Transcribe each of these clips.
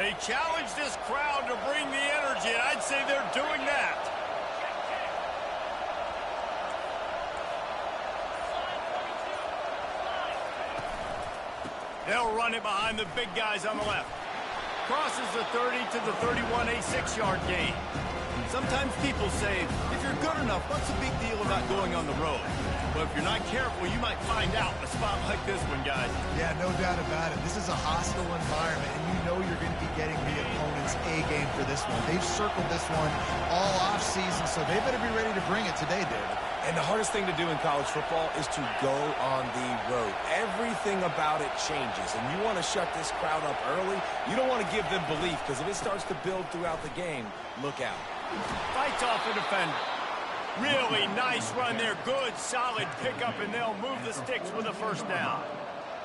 They challenge this crowd to bring the energy, and I'd say they're doing that. They'll run it behind the big guys on the left. Crosses the 30 to the 31, a 6-yard gain. Sometimes people say, if you're good enough, what's the big deal about going on the road? But if you're not careful, you might find out in a spot like this one, guys. Yeah, no doubt about it. This is a hostile environment, and you know you're going to be getting the opponent's A game for this one. They've circled this one all offseason, so they better be ready to bring it today, David. And the hardest thing to do in college football is to go on the road. Everything about it changes, and you want to shut this crowd up early. You don't want to give them belief, because if it starts to build throughout the game, look out. Fights off a defender. Really nice run there. Good, solid pickup, and they'll move the sticks with a first down.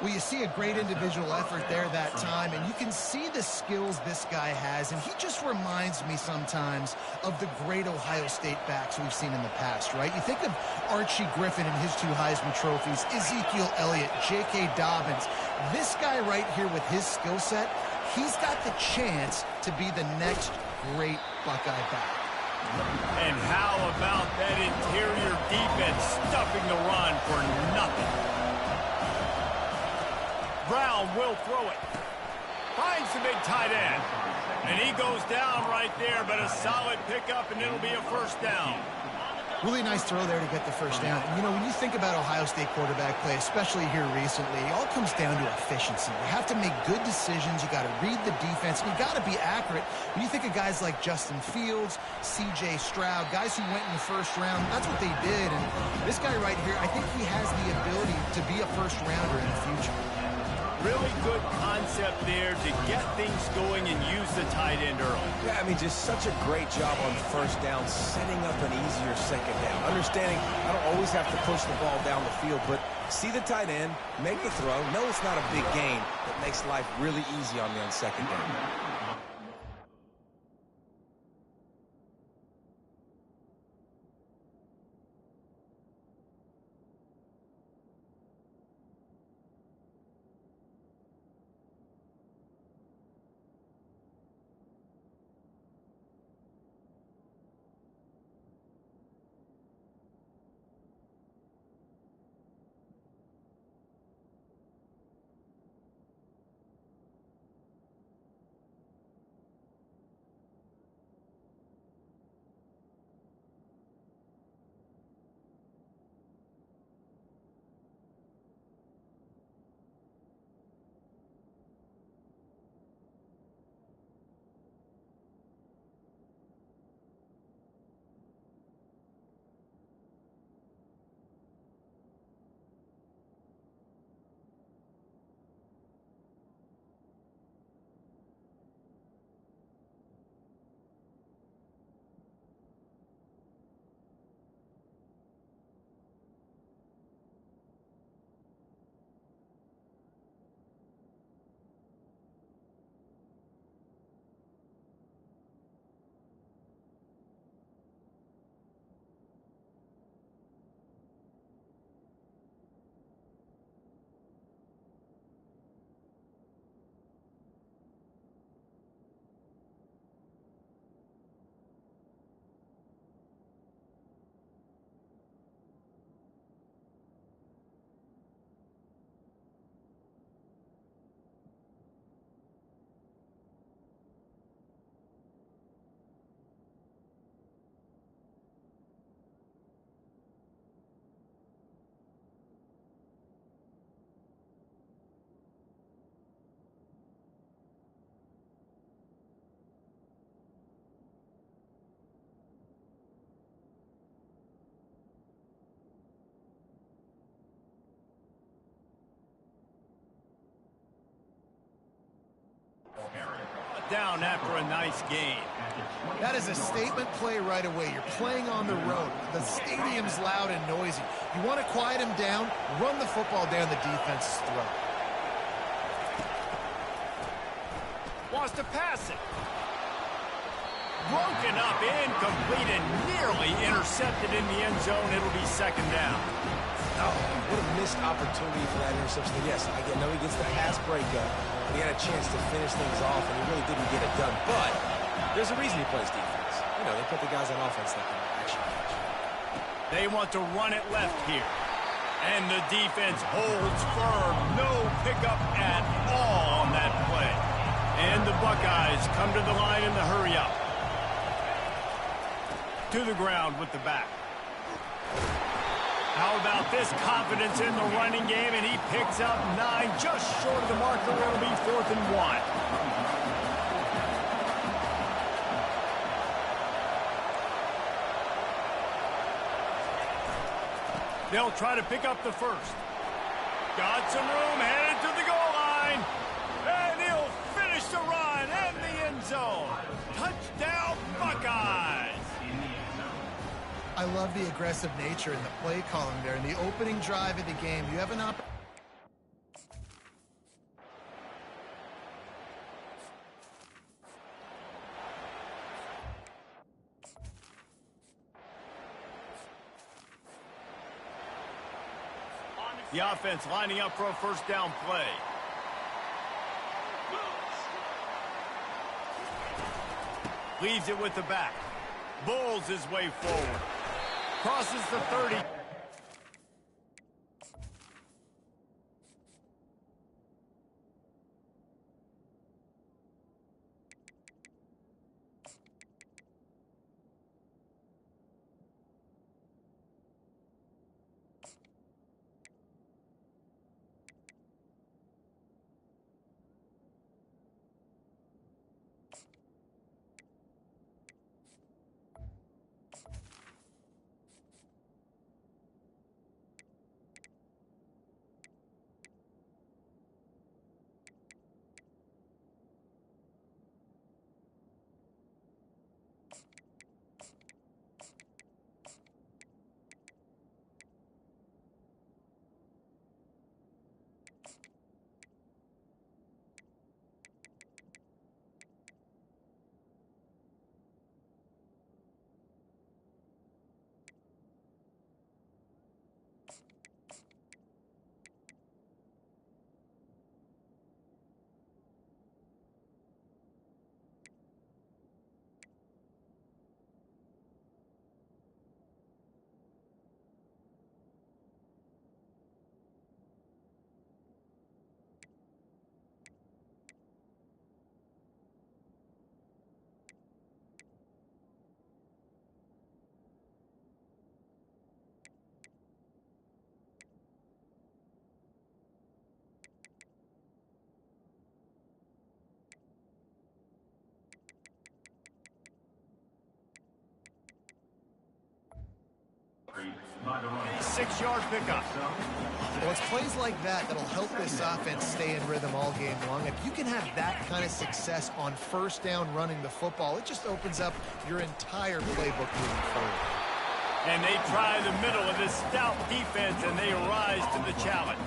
Well, you see a great individual effort there that time, and you can see the skills this guy has, and he just reminds me sometimes of the great Ohio State backs we've seen in the past, right? You think of Archie Griffin and his 2 Heisman trophies, Ezekiel Elliott, J.K. Dobbins. This guy right here with his skill set, he's got the chance to be the next great Buckeye back. And how about that interior defense stuffing the run for nothing? Brown will throw it. Finds the big tight end. And he goes down right there, but a solid pickup, and it'll be a first down. Really nice throw there to get the first down. And, you know, when you think about Ohio State quarterback play, especially here recently, it all comes down to efficiency. You have to make good decisions. You got to read the defense, and you got to be accurate. When you think of guys like Justin Fields, C.J. Stroud, guys who went in the first round, that's what they did. And this guy right here, I think he has the ability to be a first rounder in the future. Really good concept there to get things going and use the tight end early. Yeah, I mean, just such a great job on first down, setting up an easier second down. Understanding I don't always have to push the ball down the field, but see the tight end, make the throw. No, it's not a big gain, but makes life really easy on me on second down. Down after a nice gain. That is a statement play right away. You're playing on the road. The stadium's loud and noisy. You want to quiet him down, run the football down the defense's throat. Wants to pass it. Broken up, incomplete, and nearly intercepted in the end zone. It'll be second down. Oh, what a missed opportunity for that interception. Yes, I know he gets the pass breakup, but he had a chance to finish things off, and he really didn't get it done. But there's a reason he plays defense. You know, they put the guys on offense that can actually catch. They want to run it left here. And the defense holds firm. No pickup at all on that play. And the Buckeyes come to the line in the hurry up. To the ground with the back. How about this confidence in the running game? And he picks up 9, just short of the marker. It'll be 4th and 1. They'll try to pick up the first. Got some room, headed to the goal line. And he'll finish the run in the end zone. Touchdown, Buckeyes. I love the aggressive nature in the play calling there. In the opening drive of the game, you have an opportunity. The offense lining up for a first down play. Leaves it with the back. Bulls his way forward. Crosses the 30. A 6-yard pickup. Well, it's plays like that that'll help this offense stay in rhythm all game long. If you can have that kind of success on first down running the football, it just opens up your entire playbook moving forward. And they try the middle of this stout defense, and they rise to the challenge.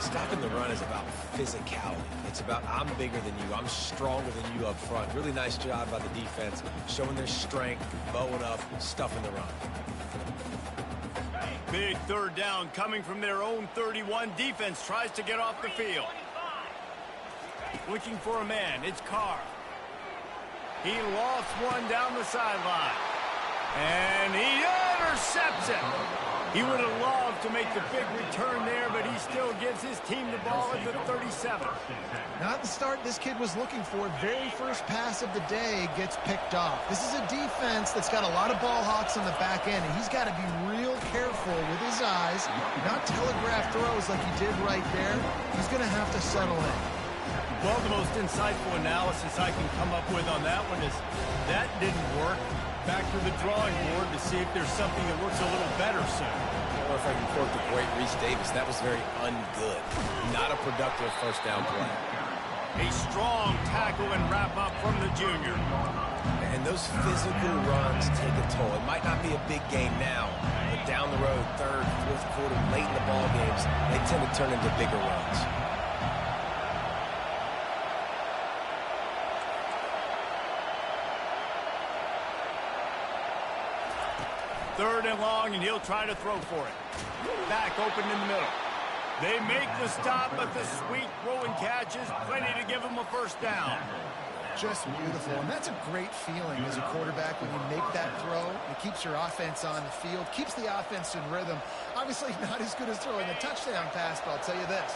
Stopping the run is about physicality. It's about I'm bigger than you. I'm stronger than you up front. Really nice job by the defense, showing their strength, bowing up, stuffing the run. Big third down coming from their own 31. Defense tries to get off the field. Looking for a man. It's Carr. He lost one down the sideline. And he intercepts it. He would have loved to make the big return there, but he still gives his team the ball at the 37. Not the start this kid was looking for. Very first pass of the day gets picked off. This is a defense that's got a lot of ball hawks on the back end, and he's got to be real careful with his eyes, not telegraph throws like he did right there. He's going to have to settle in. Well, the most insightful analysis I can come up with on that one is that didn't work. Back to the drawing board to see if there's something that works a little better soon. Or if I can quote the great Reese Davis, that was very ungood. Not a productive first down play. A strong tackle and wrap up from the junior. And those physical runs take a toll. It might not be a big game now, but down the road, third, fourth quarter, late in the ball games, they tend to turn into bigger runs. 3rd and long, and he'll try to throw for it. Back open in the middle. They make the stop, but the sweet throwing catch is plenty to give him a first down. Just beautiful, and that's a great feeling as a quarterback when you make that throw. It keeps your offense on the field, keeps the offense in rhythm. Obviously not as good as throwing a touchdown pass, but I'll tell you this,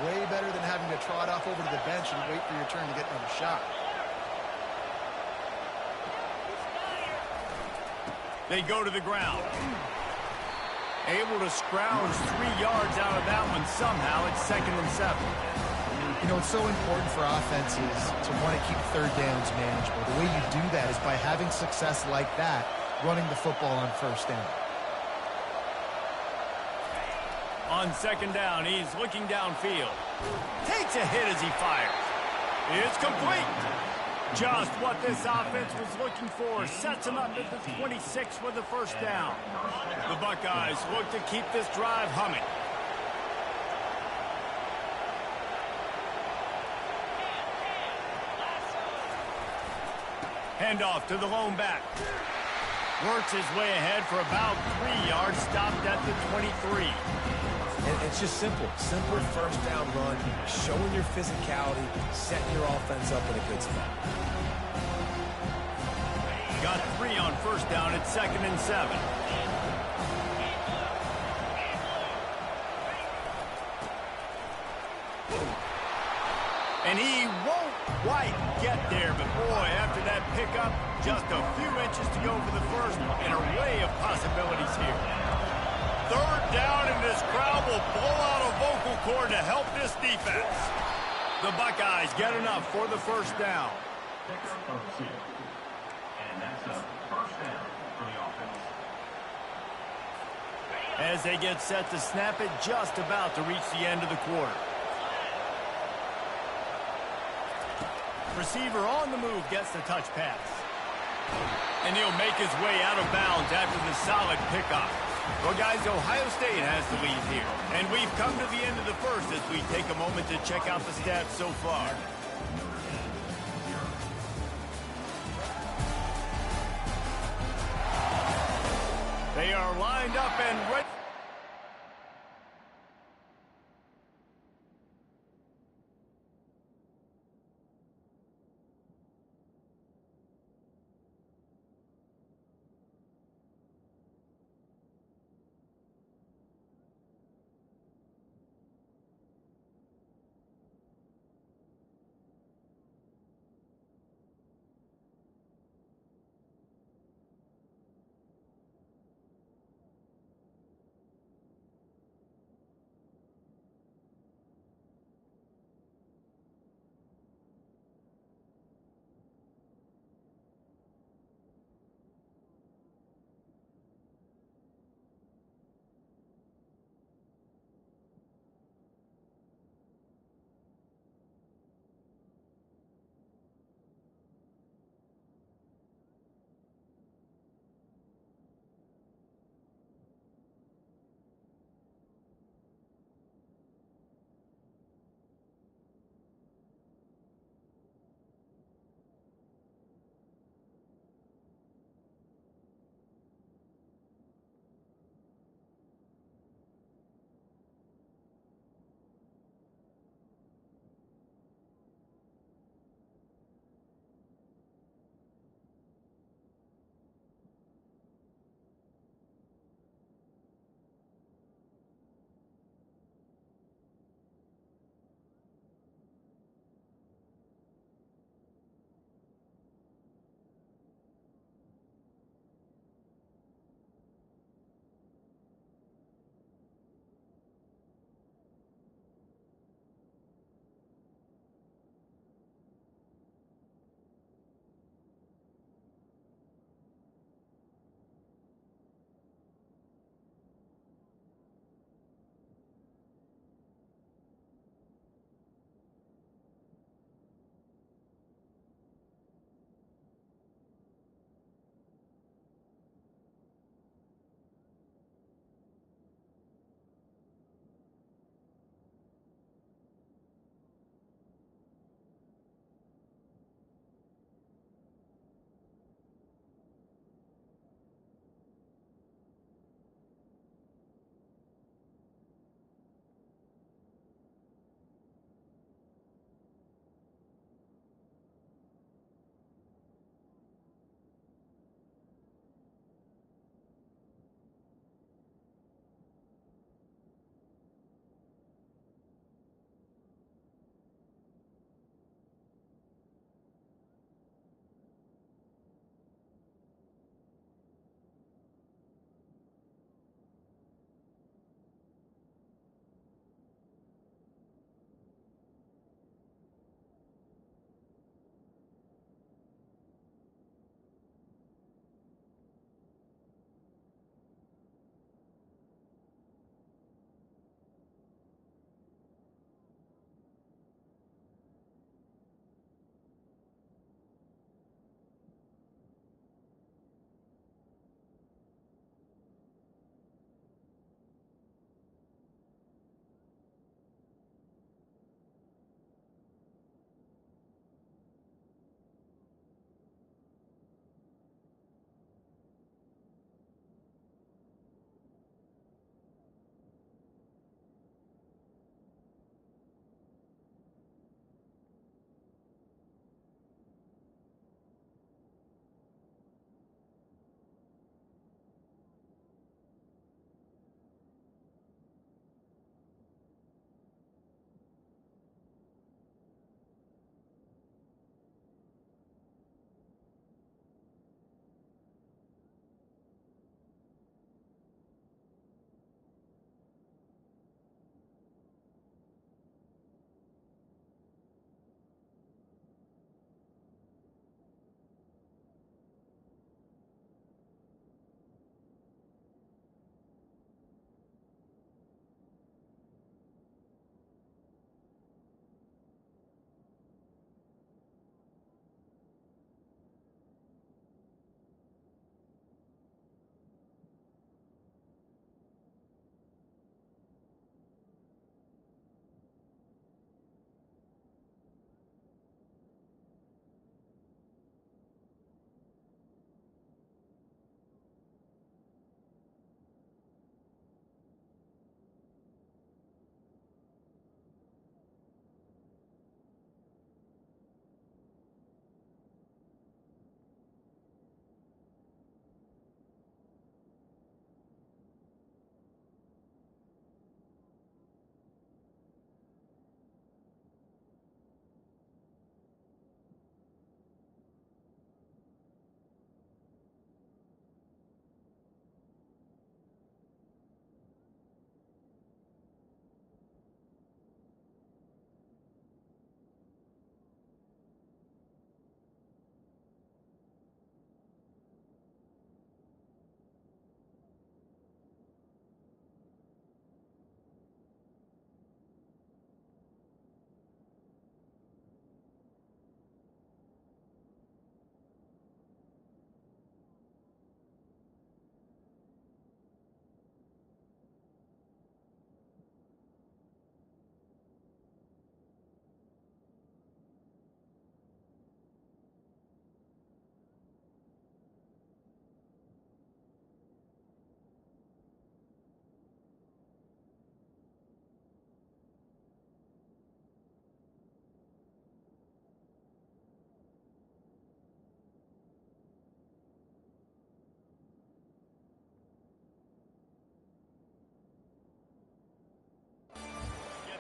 way better than having to trot off over to the bench and wait for your turn to get another shot. They go to the ground. Able to scrounge 3 yards out of that one somehow. It's 2nd and 7. You know, it's so important for offenses to want to keep 3rd downs manageable. The way you do that is by having success like that, running the football on 1st down. On 2nd down, he's looking downfield. Takes a hit as he fires. It's complete. Just what this offense was looking for. Sets him up at the 26 with the first down. The Buckeyes look to keep this drive humming. Handoff to the lone back. Works his way ahead for about 3 yards. Stopped at the 23. And it's just simple. Simple first down run, showing your physicality, setting your offense up in a good spot. Got 3 on first down at 2nd and 7. And he won't quite get there, but boy, after that pickup, just a few inches to go for the first, and an array of possibilities here. 3rd down, and this crowd will blow out a vocal cord to help this defense. The Buckeyes get enough for the first down. As they get set to snap it, just about to reach the end of the quarter. Receiver on the move gets the touch pass. And he'll make his way out of bounds after the solid pickup. Well, guys, Ohio State has the lead here. And we've come to the end of the first as we take a moment to check out the stats so far. They are lined up and ready.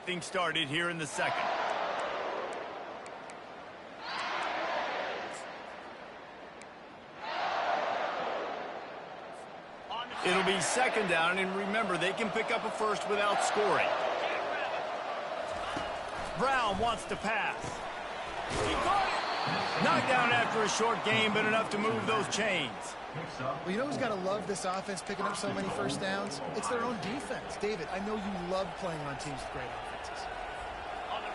get things started here in the second. It'll be second down, and remember, they can pick up a first without scoring. Brown wants to pass. He caught it. Knocked down after a short gain, but enough to move those chains. Well, you know who's got to love this offense picking up so many first downs? It's their own defense. David, I know you love playing on teams with great offenses.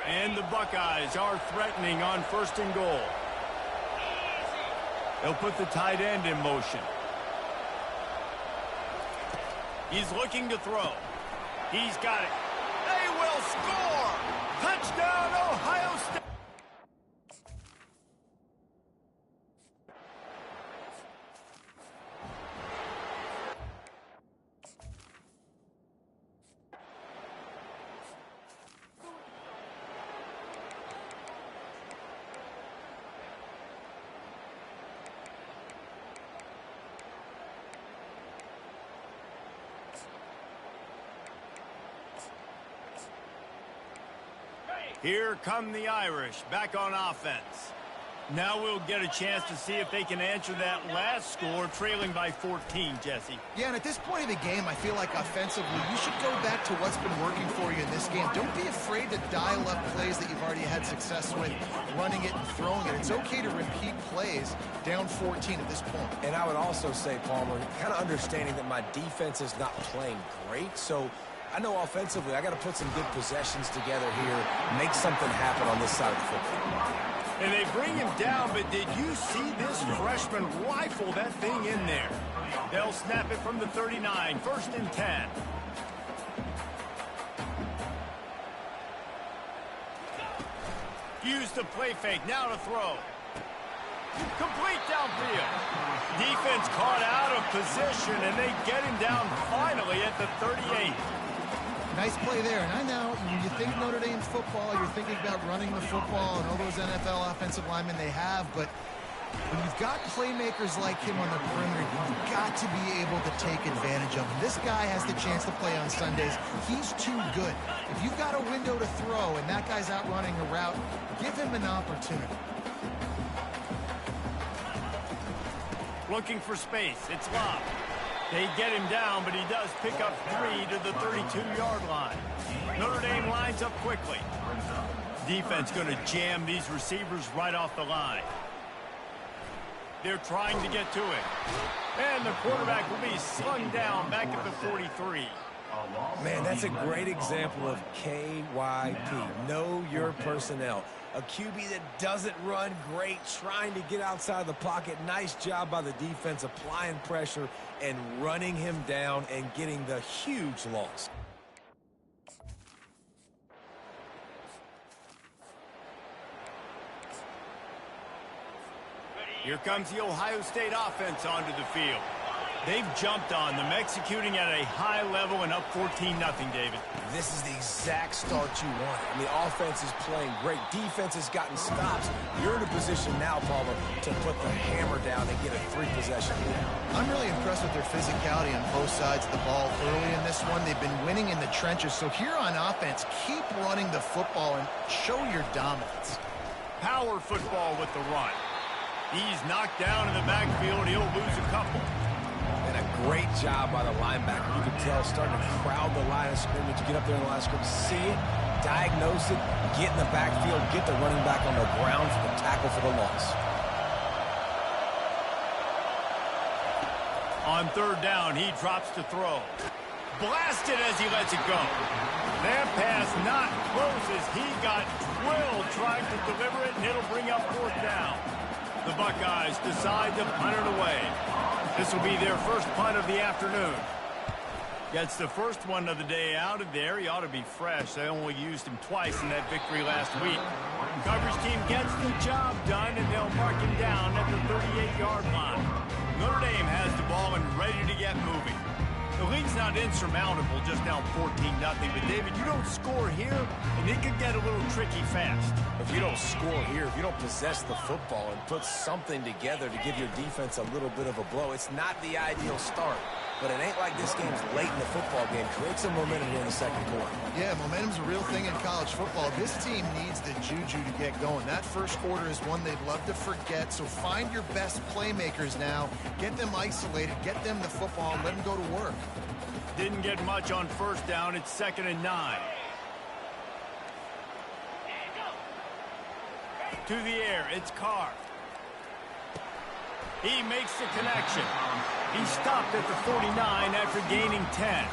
And the Buckeyes are threatening on 1st and goal. They'll put the tight end in motion. He's looking to throw. He's got it. They will score! Touchdown, Ohio State! Here come the Irish, back on offense. Now we'll get a chance to see if they can answer that last score, trailing by 14, Jesse. Yeah, and at this point of the game, I feel like offensively, you should go back to what's been working for you in this game. Don't be afraid to dial up plays that you've already had success with, running it and throwing it. It's okay to repeat plays down 14 at this point. And I would also say, Palmer, kind of understanding that my defense is not playing great, so I know offensively I got to put some good possessions together here, make something happen on this side of the football. And they bring him down, but did you see this freshman rifle that thing in there? They'll snap it from the 39, 1st and 10. Use the play fake, now to throw. Complete downfield. Defense caught out of position, and they get him down finally at the 38. Nice play there. And I know when you think Notre Dame football, you're thinking about running the football and all those NFL offensive linemen they have, but when you've got playmakers like him on the perimeter, you've got to be able to take advantage of him. This guy has the chance to play on Sundays. He's too good. If you've got a window to throw and that guy's out running a route, give him an opportunity. Looking for space. It's Lobb. They get him down, but he does pick up 3 to the 32-yard line. Notre Dame lines up quickly. Defense going to jam these receivers right off the line. They're trying to get to it. And the quarterback will be slung down back at the 43. Man, that's a great example of KYP. Know your personnel. A QB that doesn't run great, trying to get outside the pocket. Nice job by the defense, applying pressure and running him down and getting the huge loss. Here comes the Ohio State offense onto the field. They've jumped on them, executing at a high level and up 14-0, David. This is the exact start you want. I mean, offense is playing great. Defense has gotten stops. You're in a position now, Palmer, to put the hammer down and get a 3-possession lead. I'm really impressed with their physicality on both sides of the ball early in this one. They've been winning in the trenches. So here on offense, keep running the football and show your dominance. Power football with the run. He's knocked down in the backfield. He'll lose a couple. And a great job by the linebacker. You can tell starting to crowd the line of scrimmage, get up there in the line of scrimmage, see it, diagnose it, get in the backfield, get the running back on the ground for the tackle for the loss. On 3rd down, he drops to throw. Blasted as he lets it go. That pass not close as he got drilled trying to deliver it, and it'll bring up 4th down. The Buckeyes decide to punt it away. This will be their first punt of the afternoon. Gets the first one of the day out of there. He ought to be fresh. They only used him twice in that victory last week. Coverage team gets the job done, and they'll mark him down at the 38-yard line. Notre Dame has the ball and ready to get moving. The lead's not insurmountable, just down 14-0. But, David, you don't score here, and it could get a little tricky fast. If you don't score here, if you don't possess the football and put something together to give your defense a little bit of a blow, it's not the ideal start. but it ain't like this game's late in the football game. Create some momentum here in the second quarter. Yeah, momentum's a real thing in college football. This team needs the juju to get going. That first quarter is one they'd love to forget, so find your best playmakers now. Get them isolated, get them the football, and let them go to work. Didn't get much on first down. It's 2nd and 9. To the air, it's Carr. He makes the connection. He stopped at the 49 after gaining 10.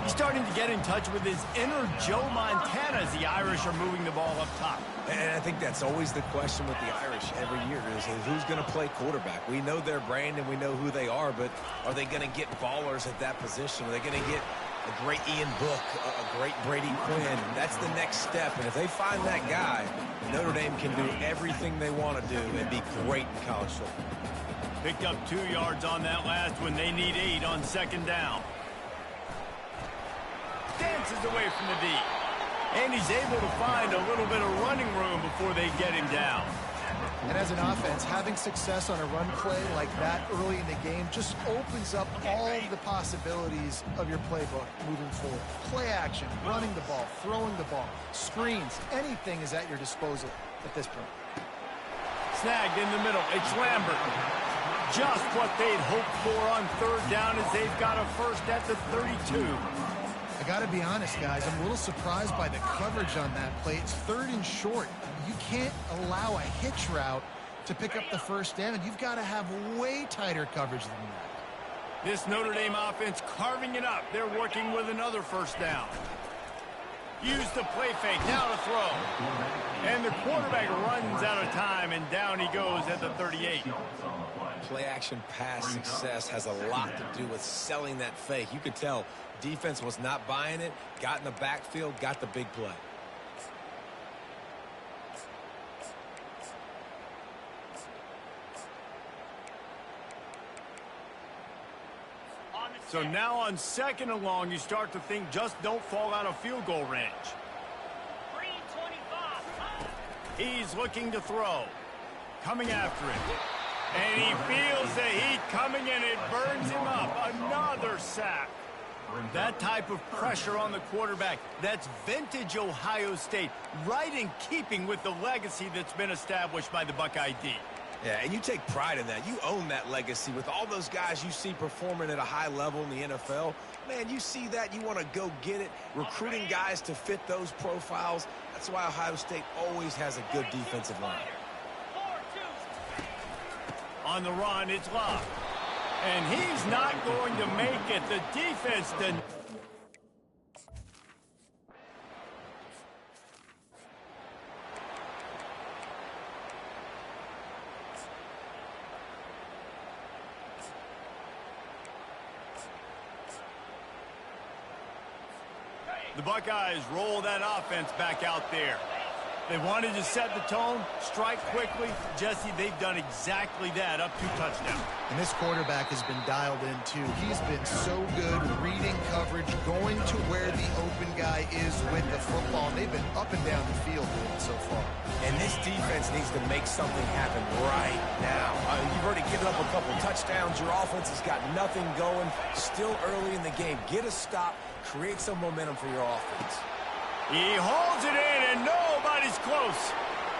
He's starting to get in touch with his inner Joe Montana as the Irish are moving the ball up top. And I think that's always the question with the Irish every year is who's going to play quarterback. We know their brand and we know who they are, but are they going to get ballers at that position? Are they going to get a great Ian Book, a great Brady Quinn? That's the next step, and if they find that guy, Notre Dame can do everything they want to do and be great in college football. Picked up 2 yards on that last one. They need 8 on 2nd down. Dances away from the D. And he's able to find a little bit of running room before they get him down. And as an offense, having success on a run play like that early in the game just opens up all the possibilities of your playbook moving forward. Play action, running the ball, throwing the ball, screens, anything is at your disposal at this point. Snagged in the middle. It's Lambert. Just what they'd hoped for on 3rd down as they've got a first at the 32. I got to be honest, guys. I'm a little surprised by the coverage on that play. It's 3rd and short. You can't allow a hitch route to pick up the first down. You've got to have way tighter coverage than that. This Notre Dame offense carving it up. They're working with another first down. Use the play fake. Now to throw. And the quarterback runs out of time, and down he goes at the 38. Play-action pass success has a lot to do with selling that fake. You could tell defense was not buying it, got in the backfield, got the big play. So now on 2nd and long, you start to think just don't fall out of field goal range. He's looking to throw. Coming after it. And he feels the heat coming and it burns him up. Another sack. That type of pressure on the quarterback, that's vintage Ohio State, right in keeping with the legacy that's been established by the Buckeye D. Yeah, and you take pride in that. You own that legacy with all those guys you see performing at a high level in the NFL. Man, you see that, you want to go get it. Recruiting guys to fit those profiles. That's why Ohio State always has a good defensive line. On the run, it's Love. And he's not going to make it. The defense didn't. The Buckeyes roll that offense back out there. They wanted to set the tone, strike quickly. Jesse, they've done exactly that, up 2 touchdowns. And this quarterback has been dialed in, too. He's been so good reading coverage, going to where the open guy is with the football. And they've been up and down the field with it so far. And this defense needs to make something happen right now. You've already given up a couple touchdowns. Your offense has got nothing going. Still early in the game. Get a stop. Create some momentum for your offense. He holds it in, and nobody's close.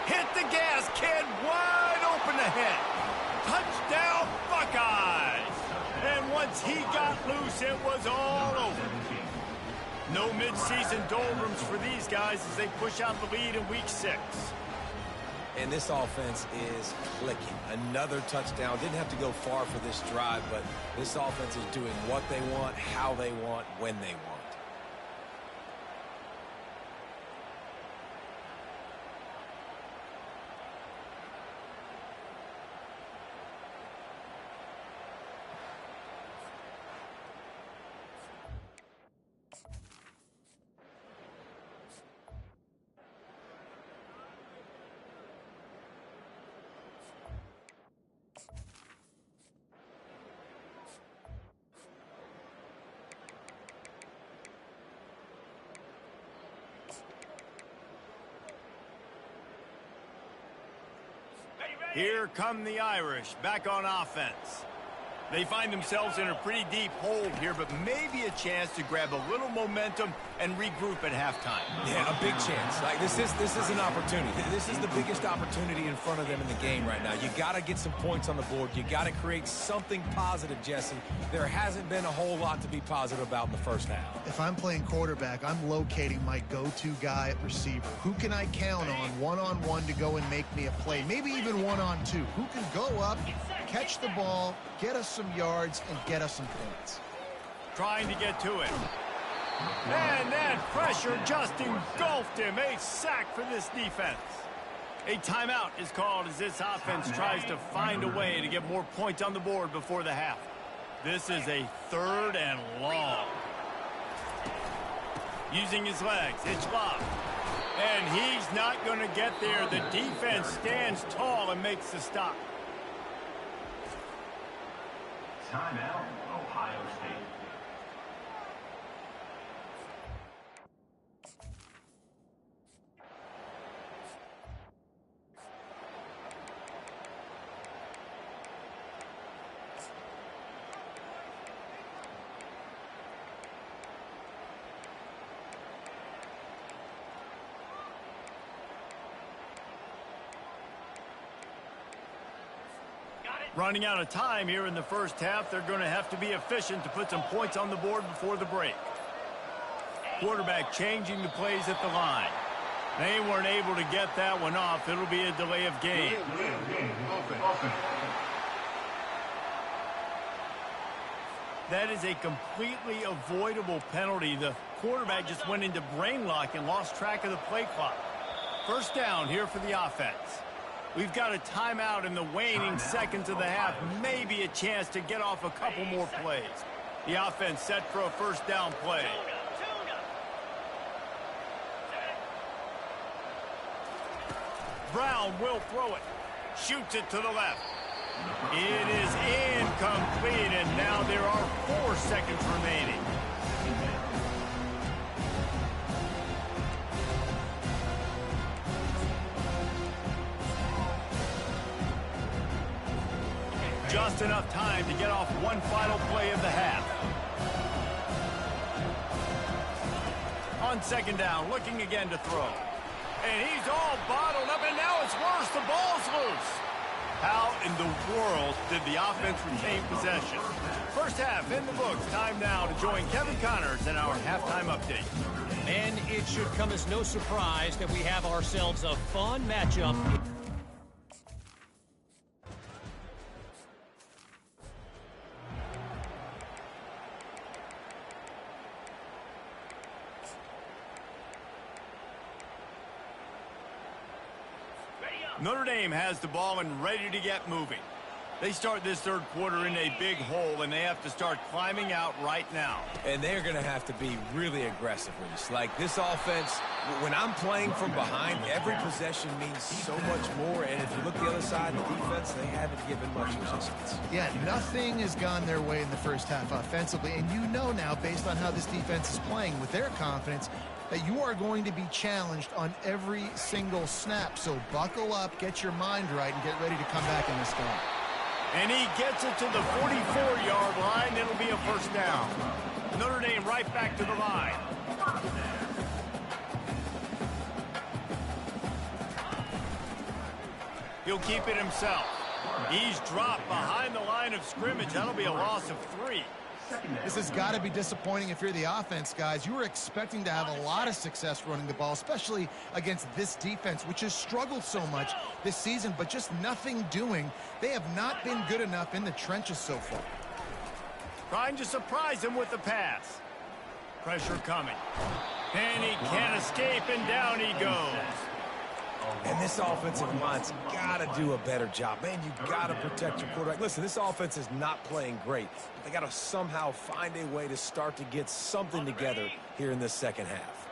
Hit the gas, kid. Wide open ahead. Touchdown, Buckeyes. And once he got loose, it was all over. No midseason doldrums for these guys as they push out the lead in Week 6. And this offense is clicking. Another touchdown. Didn't have to go far for this drive, but this offense is doing what they want, how they want, when they want. Here come the Irish, back on offense. They find themselves in a pretty deep hole here, but maybe a chance to grab a little momentum and regroup at halftime. Yeah, a big chance. Like this is an opportunity. This is the biggest opportunity in front of them in the game right now. You got to get some points on the board. You got to create something positive, Jesse. There hasn't been a whole lot to be positive about in the first half. If I'm playing quarterback, I'm locating my go-to guy at receiver. Who can I count on one-on-one to go and make me a play? Maybe even one-on-two. Who can go up, catch the ball, get us some yards, and get us some points? Trying to get to it. And that pressure just engulfed him. A sack for this defense. A timeout is called as this offense tries to find a way to get more points on the board before the half. This is a 3rd and long. Using his legs, it's locked. And he's not going to get there. The defense stands tall and makes the stop. Timeout, Ohio State. Running out of time here in the first half. They're going to have to be efficient to put some points on the board before the break. Quarterback changing the plays at the line. They weren't able to get that one off. It'll be a delay of game. That is a completely avoidable penalty. The quarterback just went into brain lock and lost track of the play clock. First down here for the offense. We've got a timeout in the waning seconds of the half. Maybe a chance to get off a couple more plays. The offense set for a first down play. Brown will throw it. Shoots it to the left. It is incomplete, and now there are 4 seconds remaining. Just enough time to get off one final play of the half. On second down, looking again to throw. And he's all bottled up, and now it's worse. The ball's loose. How in the world did the offense retain possession? First half in the books. Time now to join Kevin Connors in our halftime update. And it should come as no surprise that we have ourselves a fun matchup. Notre Dame has the ball and ready to get moving. They start this third quarter in a big hole, and they have to start climbing out right now. And they're going to have to be really aggressive, Reese. Like this offense, when I'm playing from behind, every possession means so much more. And if you look the other side of the defense, they haven't given much resistance. Yeah, nothing has gone their way in the first half offensively. And you know now, based on how this defense is playing with their confidence, that you are going to be challenged on every single snap. So buckle up, get your mind right, and get ready to come back in this game. And he gets it to the 44-yard line. It'll be a first down. Notre Dame right back to the line. He'll keep it himself. He's dropped behind the line of scrimmage. That'll be a loss of 3. This has got to be disappointing if you're the offense, guys. You were expecting to have a lot of success running the ball, especially against this defense, which has struggled so much this season, but just nothing doing. They have not been good enough in the trenches so far. Trying to surprise him with the pass. Pressure coming. And he can't escape, and down he goes. And this offensive line's got to do a better job. Man, you got to protect your quarterback. Listen, this offense is not playing great. They got to somehow find a way to start to get something together here in this second half.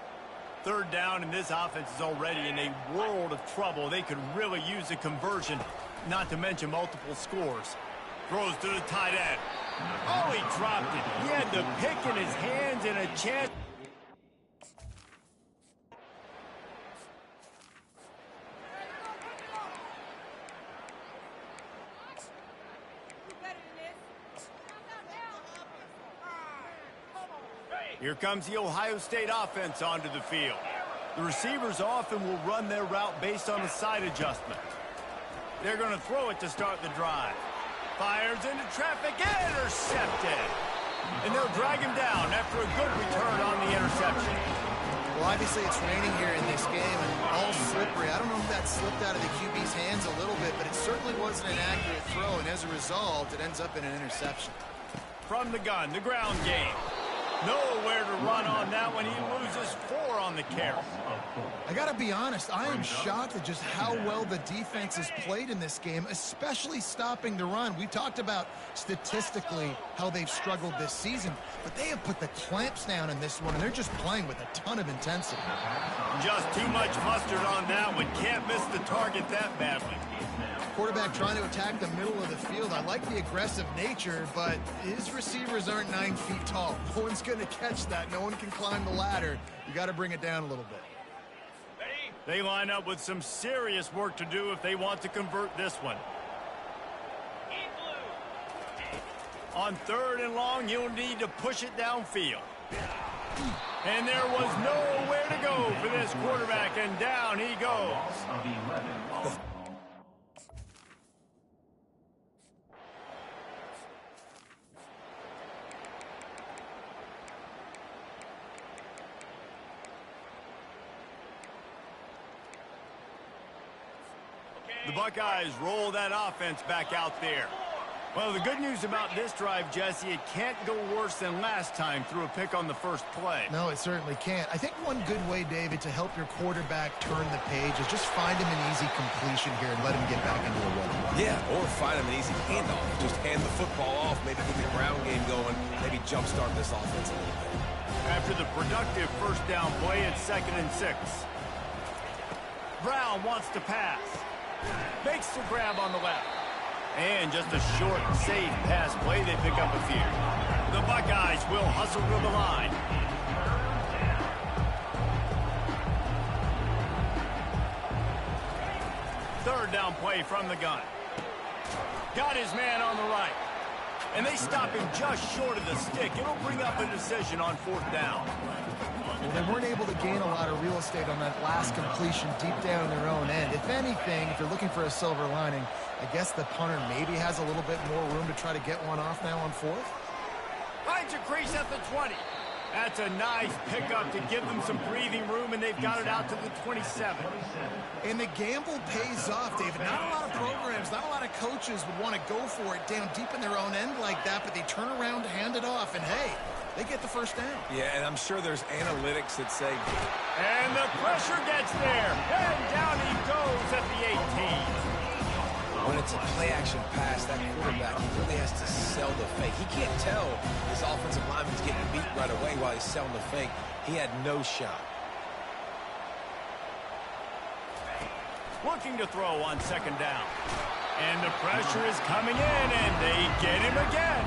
Third down, and this offense is already in a world of trouble. They could really use a conversion, not to mention multiple scores. Throws to the tight end. Oh, he dropped it. He had the pick in his hands and a chance. Here comes the Ohio State offense onto the field. The receivers often will run their route based on a side adjustment. They're going to throw it to start the drive. Fires into traffic, intercepted. And they'll drag him down after a good return on the interception. Well, obviously it's raining here in this game and all slippery. I don't know if that slipped out of the QB's hands a little bit, but it certainly wasn't an accurate throw, and as a result, it ends up in an interception. From the gun, the ground game. Nowhere to run on that one. He loses 4 on the carry. I got to be honest, I am shocked at just how well the defense has played in this game, especially stopping the run. We talked about statistically how they've struggled this season, but they have put the clamps down in this one, and they're just playing with a ton of intensity. Just too much mustard on that one. Can't miss the target that badly. Quarterback trying to attack the middle of the field. I like the aggressive nature, but his receivers aren't 9 feet tall. No one's going to catch that. No one can climb the ladder. You got to bring it down a little bit. They line up with some serious work to do if they want to convert this one. On 3rd and long, you'll need to push it downfield. And there was nowhere to go for this quarterback, and down he goes. The Buckeyes roll that offense back out there. Well, the good news about this drive, Jesse, it can't go worse than last time through a pick on the first play. No, it certainly can't. I think one good way, David, to help your quarterback turn the page is just find him an easy completion here and let him get back into a rhythm. Yeah, or find him an easy handoff. Just hand the football off, maybe get the ground game going, maybe jumpstart this offense a little bit. After the productive first down play, it's 2nd and 6. Brown wants to pass. Makes the grab on the left. And just a short, safe pass play. They pick up a few. The Buckeyes will hustle to the line. Third down play from the gun. Got his man on the right. And they stop him just short of the stick. It'll bring up a decision on 4th down. Well, they weren't able to gain a lot of real estate on that last completion deep down their own end. If anything, if you're looking for a silver lining, I guess the punter maybe has a little bit more room to try to get one off now on 4th. Finds a crease at the 20. That's a nice pickup to give them some breathing room, and they've got it out to the 27. And the gamble pays off, David. Not a lot of programs, not a lot of coaches would want to go for it down deep in their own end like that, but they turn around to hand it off, and hey, they get the first down. Yeah, and I'm sure there's analytics that say... And the pressure gets there. And down he goes at the 18. When it's a play-action pass, that quarterback, he really has to sell the fake. He can't tell his offensive lineman's getting beat right away while he's selling the fake. He had no shot. Looking to throw on 2nd down. And the pressure is coming in, and they get him again.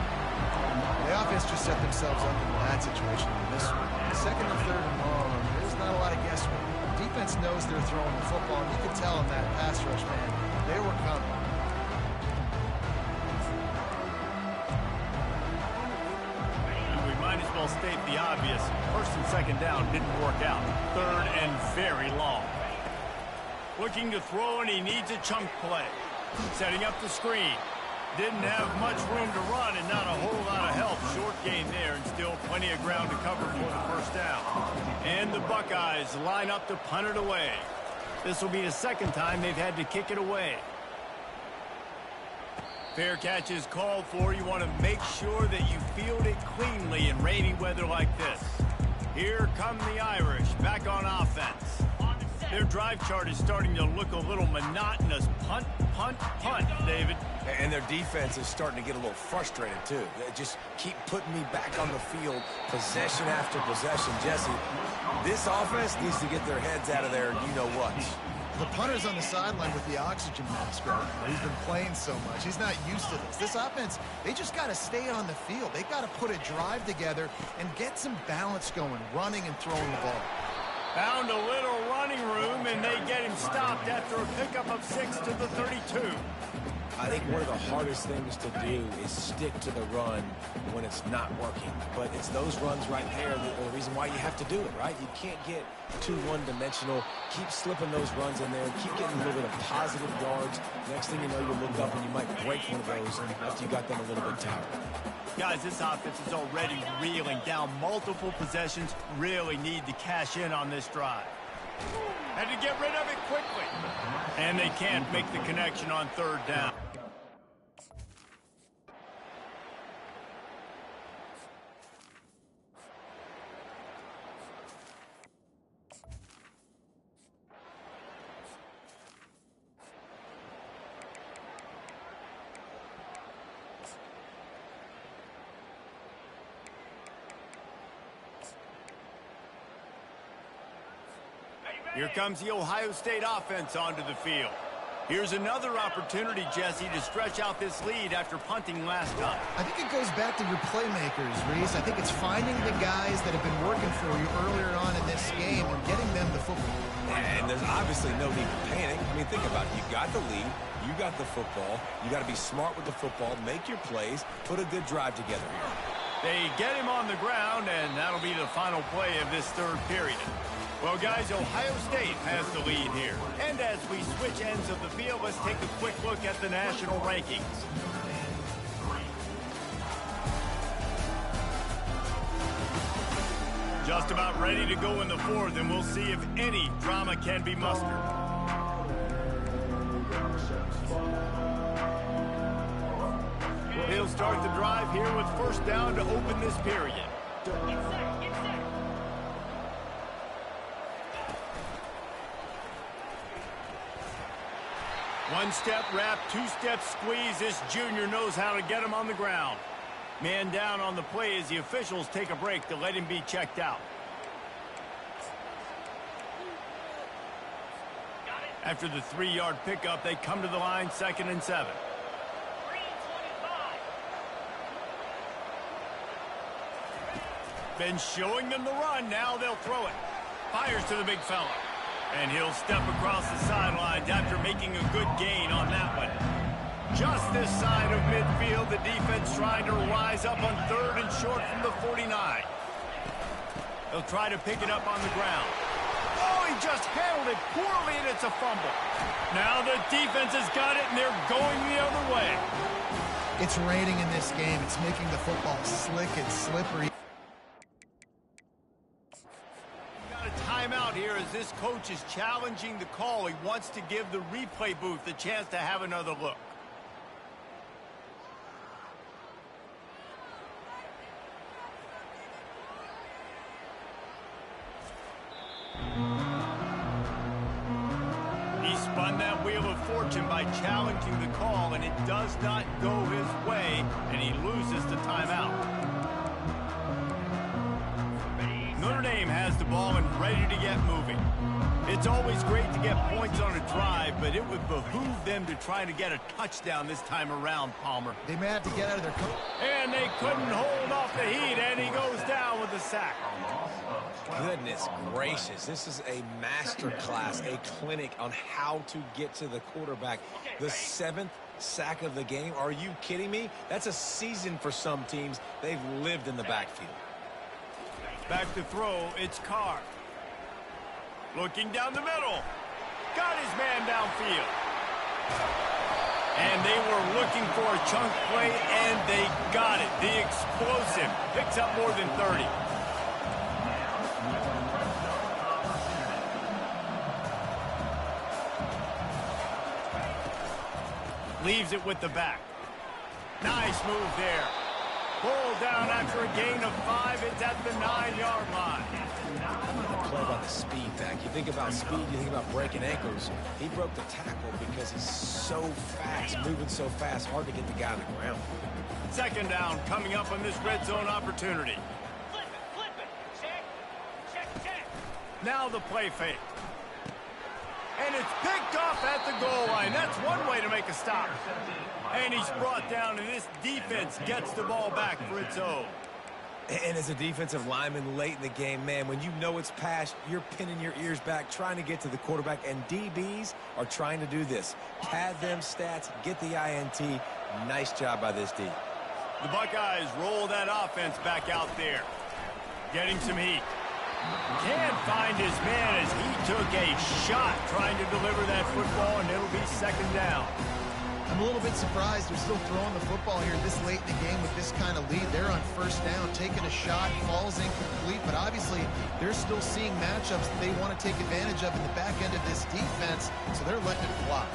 The offense just set themselves up in a bad situation in this one. 2nd and 3rd and long, there's not a lot of guesswork. The defense knows they're throwing the football, and you can tell in that pass rush, man, they were coming. We might as well state the obvious. 1st and 2nd down didn't work out. 3rd and very long. Looking to throw, and he needs a chunk play. Setting up the screen. Didn't have much room to run and not a whole lot of help. Short gain there and still plenty of ground to cover for the first down. And the Buckeyes line up to punt it away. This will be the 2nd time they've had to kick it away. Fair catch is called for. You want to make sure that you field it cleanly in rainy weather like this. Here come the Irish back on offense. Their drive chart is starting to look a little monotonous. Punt, punt, punt, David. And their defense is starting to get a little frustrated, too. They just keep putting me back on the field, possession after possession. Jesse, this offense needs to get their heads out of there, you-know-what. The punter's on the sideline with the oxygen mask right now. He's been playing so much. He's not used to this. This offense, they just got to stay on the field. They've got to put a drive together and get some balance going, running and throwing the ball. Found a little running room, and they get him stopped after a pickup of 6 to the 32. I think one of the hardest things to do is stick to the run when it's not working. But it's those runs right there that are the reason why you have to do it, right? You can't get too one-dimensional. Keep slipping those runs in there. Keep getting a little bit of positive yards. Next thing you know, you look up and you might break one of those after you got them a little bit tired. Guys, this offense is already reeling down multiple possessions. Really need to cash in on this drive. Had to get rid of it quickly. And they can't make the connection on third down. Here comes the Ohio State offense onto the field. Here's another opportunity, Jesse, to stretch out this lead after punting last time. I think it goes back to your playmakers, Reese. I think it's finding the guys that have been working for you earlier on in this game and getting them the football. And there's obviously no need to panic. I mean, think about it. You got the lead. You got the football. You got to be smart with the football. Make your plays. Put a good drive together here. They get him on the ground, and that'll be the final play of this third period. Well, guys, Ohio State has the lead here. And as we switch ends of the field, let's take a quick look at the national rankings. Just about ready to go in the fourth, and we'll see if any drama can be mustered. He'll start the drive here with first down to open this period. One-step wrap, two-step squeeze. This junior knows how to get him on the ground. Man down on the play as the officials take a break to let him be checked out. After the 3-yard pickup, they come to the line, 2nd and 7. Been showing them the run. Now they'll throw it. Fires to the big fella. And he'll step across the sidelines after making a good gain on that one. Just this side of midfield, the defense trying to rise up on 3rd and short from the 49. He'll try to pick it up on the ground. Oh, he just handled it poorly, and it's a fumble. Now the defense has got it, and they're going the other way. It's raining in this game. It's making the football slick and slippery. Timeout here as this coach is challenging the call. He wants to give the replay booth the chance to have another look. He spun that wheel of fortune by challenging the call, and it does not go his way, and he loses the timeout. Notre Dame has the ball and ready to get moving. It's always great to get points on a drive, but it would behoove them to try to get a touchdown this time around, Palmer. They may have to get out of their... And they couldn't hold off the heat, and he goes down with a sack. Goodness gracious. This is a master class, a clinic on how to get to the quarterback. The 7th sack of the game. Are you kidding me? That's a season for some teams. They've lived in the backfield. Back to throw, it's Carr. Looking down the middle. Got his man downfield. And they were looking for a chunk play, and they got it. The explosive picks up more than 30. Leaves it with the back. Nice move there. Pulled down after a gain of 5. It's at the 9-yard line. The play about the speed back. You think about speed, you think about breaking ankles. He broke the tackle because he's so fast, moving so fast, hard to get the guy on the ground. 2nd down coming up on this red zone opportunity. Flip it. Check. Now the play fake. And it's picked off at the goal line. That's one way to make a stop. And he's brought down, and this defense gets the ball back for its own. And as a defensive lineman late in the game, man, when you know it's pass, you're pinning your ears back, trying to get to the quarterback, and DBs are trying to do this. Pad them stats, get the INT. Nice job by this D. The Buckeyes roll that offense back out there. Getting some heat. Can't find his man as he took a shot trying to deliver that football, and it'll be second down. I'm a little bit surprised they're still throwing the football here this late in the game with this kind of lead. They're on first down, taking a shot, falls incomplete, but obviously they're still seeing matchups that they want to take advantage of in the back end of this defense, so they're letting it fly.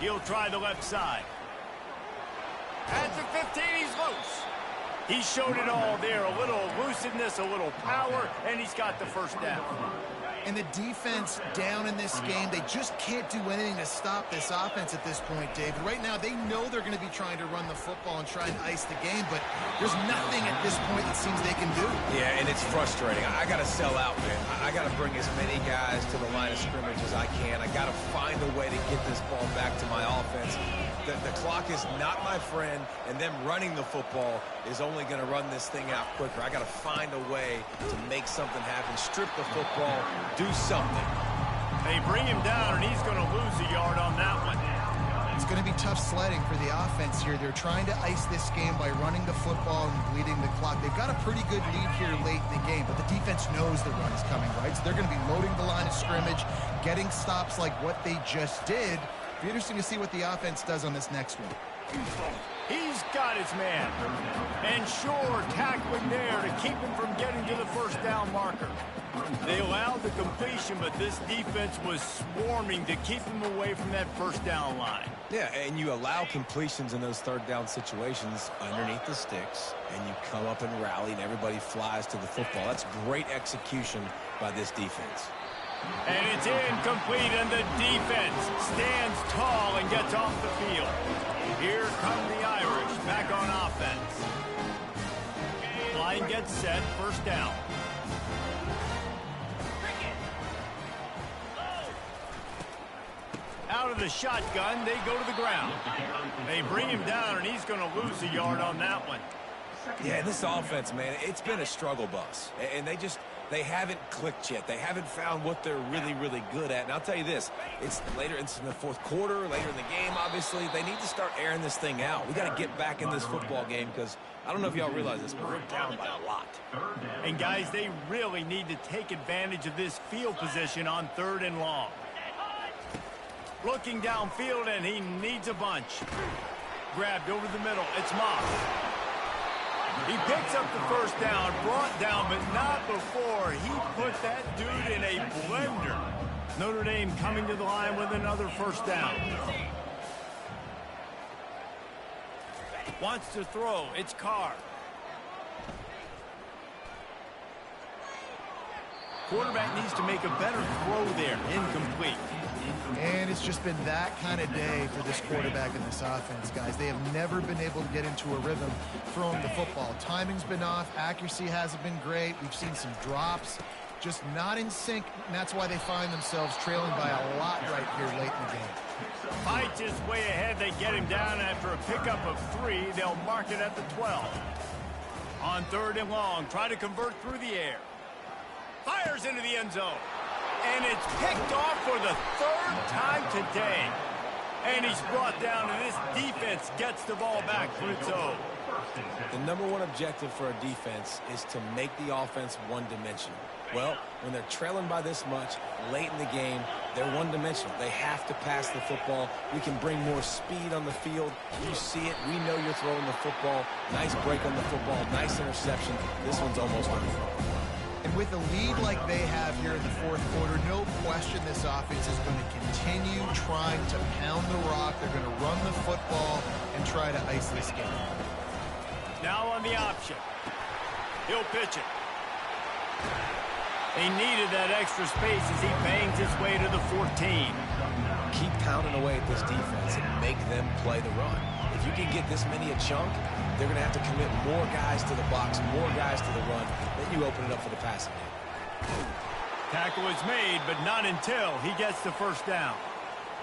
He'll try the left side. At the 15, he's loose. He showed it all there, a little elusiveness, a little power, and he's got the first down. And the defense down in this game, they just can't do anything to stop this offense at this point, David. Right now, they know they're going to be trying to run the football and try and ice the game, but there's nothing at this point that seems they can do. Yeah, and it's frustrating. I got to sell out, man. I got to bring as many guys to the line of scrimmage as I can. I got to find a way to get this ball back to my offense. The clock is not my friend, and them running the football is only going to run this thing out quicker. I got to find a way to make something happen, strip the football, do something. They bring him down, and he's going to lose a yard on that one. It's going to be tough sledding for the offense here. They're trying to ice this game by running the football and bleeding the clock. They've got a pretty good lead here late in the game, but the defense knows the run is coming, right? So they're going to be loading the line of scrimmage, getting stops like what they just did. It'll be interesting to see what the offense does on this next one. He's got his man. And sure, tackling there to keep him from getting to the first down marker. They allowed the completion, but this defense was swarming to keep him away from that first down line. Yeah, and you allow completions in those third down situations underneath the sticks, and you come up and rally, and everybody flies to the football. That's great execution by this defense. And it's incomplete, and the defense stands tall and gets off the field. Here come the Irish back on offense. Line gets set, first down. Out of the shotgun, they go to the ground. They bring him down, and he's going to lose a yard on that one. Yeah, this offense, man, it's been a struggle bus. And they haven't clicked yet. They haven't found what they're really, really good at. And I'll tell you this, it's in the fourth quarter, later in the game, obviously. They need to start airing this thing out. We got to get back in this football game because I don't know if y'all realize this, but we're down by a lot. And, guys, they really need to take advantage of this field position on third and long. Looking downfield, and he needs a bunch. Grabbed over the middle. It's Moss. He picks up the first down, brought down, but not before he put that dude in a blender. Notre Dame coming to the line with another first down. Wants to throw. It's Carr. Quarterback needs to make a better throw there. Incomplete. And it's just been that kind of day for this quarterback and this offense, guys. They have never been able to get into a rhythm throwing the football. Timing's been off. Accuracy hasn't been great. We've seen some drops. Just not in sync, and that's why they find themselves trailing by a lot right here late in the game. Fights his way ahead. They get him down after a pickup of 3. They'll mark it at the 12. On third and long, try to convert through the air. Fires into the end zone. And it's picked off for the third time today. And he's brought down, and this defense gets the ball back for its own. The number one objective for a defense is to make the offense one-dimensional. Well, when they're trailing by this much, late in the game, they're one-dimensional. They have to pass the football. We can bring more speed on the field. You see it. We know you're throwing the football. Nice break on the football. Nice interception. This one's almost over. And with a lead like they have here in the fourth quarter, no question this offense is going to continue trying to pound the rock. They're going to run the football and try to ice this game. Now on the option. He'll pitch it. He needed that extra space as he bangs his way to the 14. Keep pounding away at this defense and make them play the run. If you can get this many a chunk, they're going to have to commit more guys to the box, more guys to the run. Then you open it up for the passing game. Tackle is made, but not until he gets the first down.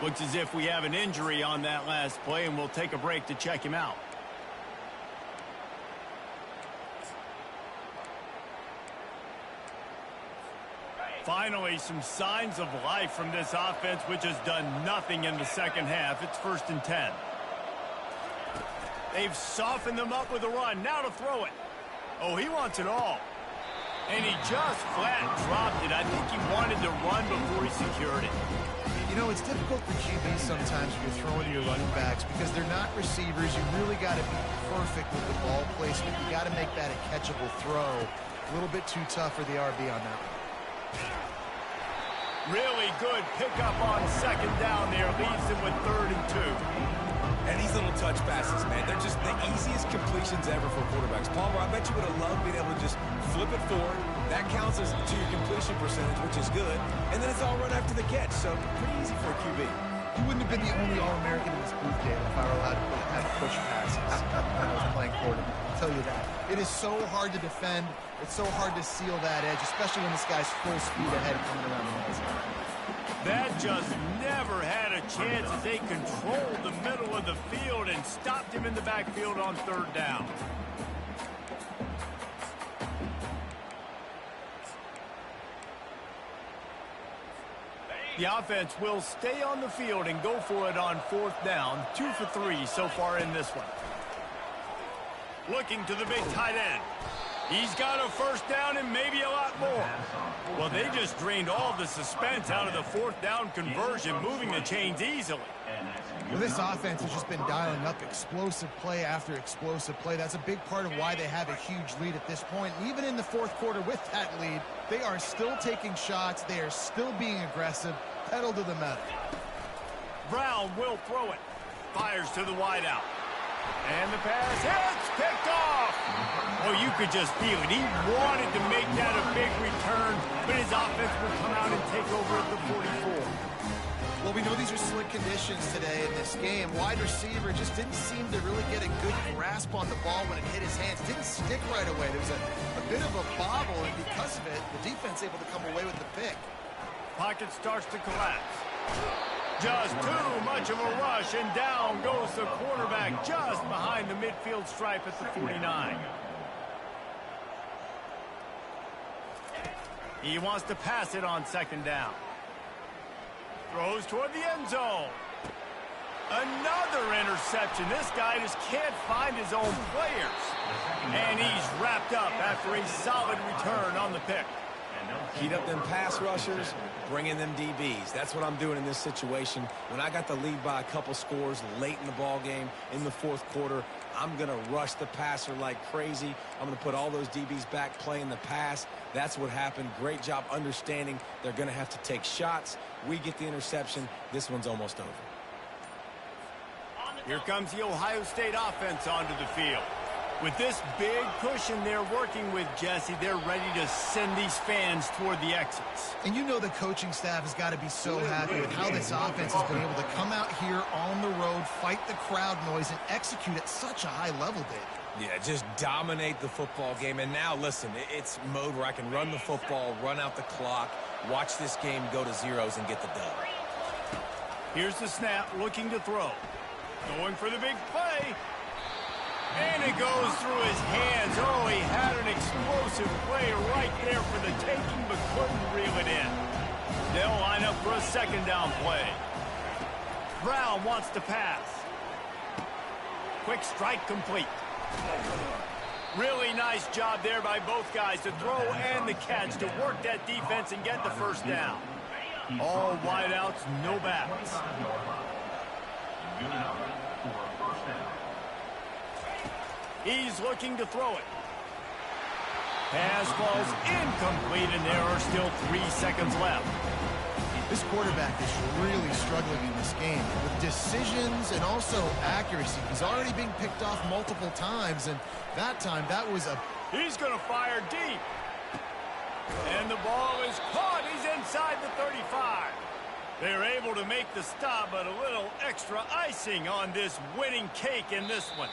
Looks as if we have an injury on that last play, and we'll take a break to check him out. Finally, some signs of life from this offense, which has done nothing in the second half. It's 1st and 10. They've softened them up with a run. Now to throw it. Oh, he wants it all. And he just flat dropped it. I think he wanted to run before he secured it. You know, it's difficult for QBs sometimes when you're throwing to your running backs because they're not receivers. You really got to be perfect with the ball placement. You got to make that a catchable throw. A little bit too tough for the RB on that one. Really good pickup on 2nd down there. Leaves them with 3rd and 2. And these little touch passes, man, they're just the easiest completions ever for quarterbacks. Palmer, I bet you would have loved being able to just flip it forward. That counts as to your completion percentage, which is good. And then it's all run after the catch, so pretty easy for a QB. You wouldn't have been the only All-American in this booth game if I were allowed to have push passes when I was playing quarterback. I'll tell you that. It is so hard to defend. It's so hard to seal that edge, especially when this guy's full speed ahead coming around the edge. That just never had a chance as they controlled the middle of the field and stopped him in the backfield on 3rd down. The offense will stay on the field and go for it on 4th down. 2 for 3 so far in this one. Looking to the big tight end. He's got a 1st down and maybe a lot more. Well, they just drained all the suspense out of the 4th down conversion, moving the chains easily. Well, this offense has just been dialing up explosive play after explosive play. That's a big part of why they have a huge lead at this point. And even in the 4th quarter with that lead, they are still taking shots. They are still being aggressive. Pedal to the metal. Brown will throw it. Fires to the wideout. And the pass hits, picked off. Oh, you could just feel it. He wanted to make that a big return, but his offense will come out and take over at the 44. Well, we know these are slick conditions today in this game. Wide receiver just didn't seem to really get a good grasp on the ball when it hit his hands. Didn't stick right away. There was a bit of a bobble, and because of it, the defense able to come away with the pick. Pocket starts to collapse. Just too much of a rush, and down goes the quarterback just behind the midfield stripe at the 49. He wants to pass it on 2nd down. Throws toward the end zone. Another interception. This guy just can't find his own players. And he's wrapped up after a solid return on the pick. Heat up them pass rushers, bring in them DBs. That's what I'm doing in this situation. When I got the lead by a couple scores late in the ball game in the 4th quarter, I'm going to rush the passer like crazy. I'm going to put all those DBs back playing the pass. That's what happened. Great job understanding they're going to have to take shots. We get the interception. This one's almost over. Here comes the Ohio State offense onto the field. With this big cushion they're working with, Jesse, they're ready to send these fans toward the exits. And you know the coaching staff has got to be so happy with how this offense has been able to come out here on the road, fight the crowd noise, and execute at such a high level, David. Yeah, just dominate the football game. And now, listen, it's mode where I can run the football, run out the clock, watch this game go to zeros and get the dub. Here's the snap, looking to throw. Going for the big play. And it goes through his hands. Oh, he had an explosive play right there for the taking, but couldn't reel it in. They'll line up for a 2nd down play. Brown wants to pass. Quick strike complete. Really nice job there by both guys to throw and the catch to work that defense and get the 1st down. All wideouts, no backs. He's looking to throw it. Pass falls incomplete, and there are still 3 seconds left. This quarterback is really struggling in this game with decisions and also accuracy. He's already being picked off multiple times, and that time that was a... He's going to fire deep. And the ball is caught. He's inside the 35. They're able to make the stop, but a little extra icing on this winning cake in this one.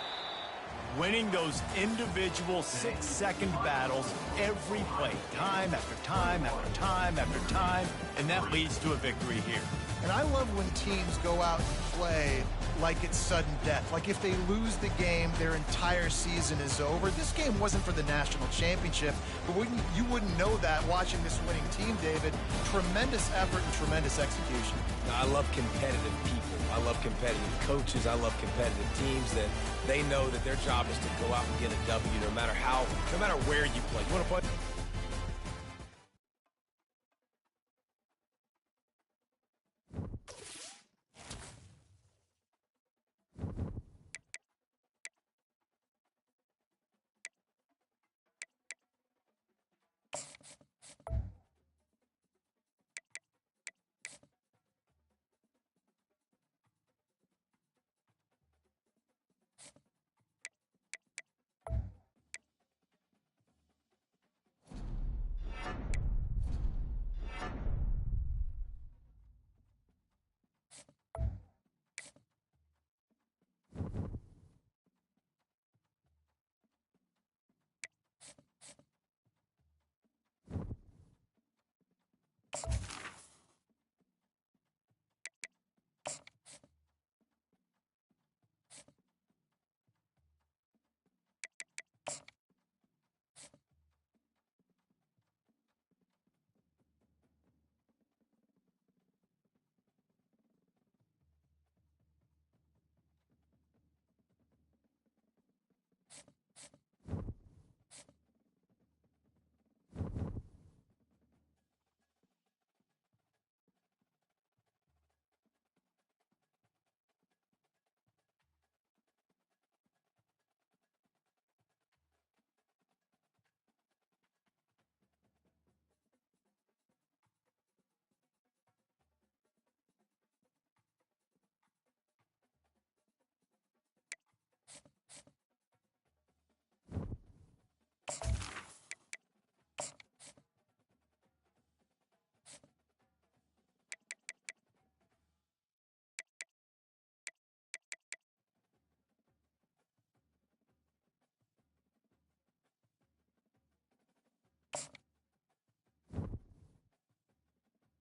Winning those individual 6-second battles every play, time after time after time after time, and that leads to a victory here. And I love when teams go out and play like it's sudden death. Like if they lose the game, their entire season is over. This game wasn't for the national championship, but you wouldn't know that watching this winning team, David. Tremendous effort and tremendous execution. I love competitive people. I love competitive coaches. I love competitive teams that they know that their job is to go out and get a W no matter where you play. You want to play?